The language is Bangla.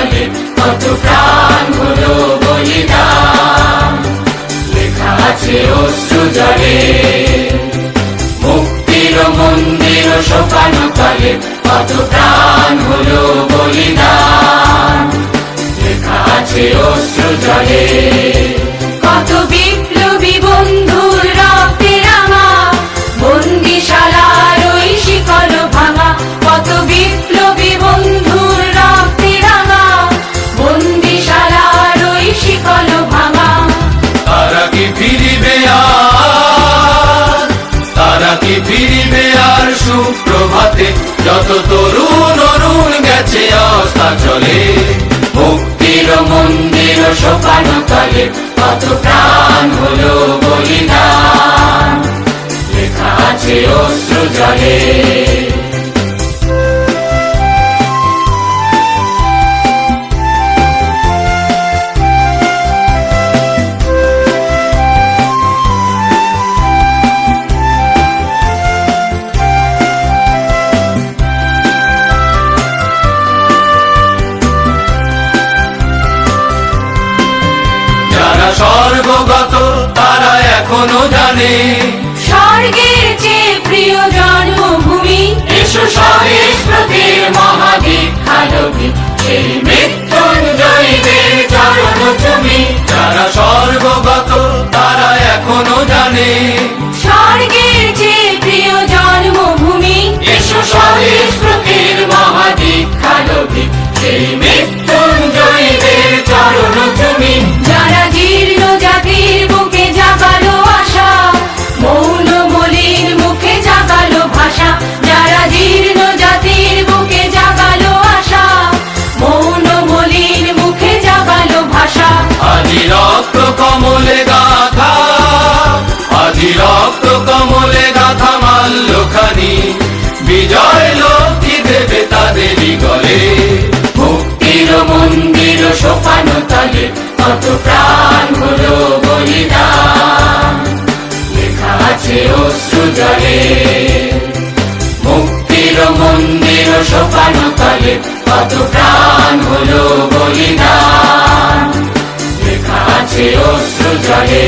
তলে কত প্রাণ হলো বলিদান, লেখা আছে অশ্রু জলে। মুক্তির মন্দির সোপানো তলে কত প্রাণ হলো বলিদান, লেখা আছে অশ্রু জলে। কত বিপ্লবী বন্ধুর রক্তে রাঙা বন্দিশালার ওই শিকল ভাঙা, কত বিপ্লবী বন্ধুর রক্তে রাঙা বন্দিশালার ওই শিকল ভাঙা। তারা কি ফিরিবে আর, তারা কি ফিরিবে আর সুপ্রভাতে, যত তরুণ অরুণ গেছে আস্থা চলে। মুক্তির মন্দির সোপানো তলে কত প্রাণ হলো বলিদান, লেখা আছে অশ্রু জলে। স্বর্গগত তারা এখনো জানে স্বর্গের চেয়ে প্রিয় জন্মভূমি। এসো স্বদেশ ব্রতের মহাদীক্ষালোকে, সেই মৃত্যুঞ্জয়ীদের চরণ চুমি। যারা স্বর্গগত তারা এখনো জানে স্বর্গের চেয়ে প্রিয় জন্মভূমি। এসো স্বদেশ ব্রতের মহাদীক্ষালোকে, সেই মৃত্যুঞ্জয়ীদের চরণ চুমি। যারা জীর্ণ জাতির বুকে জাগালো আশা, মৌন মলিন মুখে জাগালো ভাষা। যারা জীর্ণ জাতির বুকে জাগালো আশা, মৌন মলিন মুখে জাগালো ভাষা। আজি রক্ত কমলে গাথা, আজি রক্ত কমলে গাথা মাল্যখানি, বিজয় লক্ষ্মী দেবে তাদেরই গলে। মুক্তির মন্দির সোপানো তলে কত প্রাণ হলো বলিদান, লেখা আছে অশ্রু জলে। মুক্তির মন্দির সোপানো তলে কত প্রাণ হলো বলিদান, লেখা আছে অশ্রু জলে।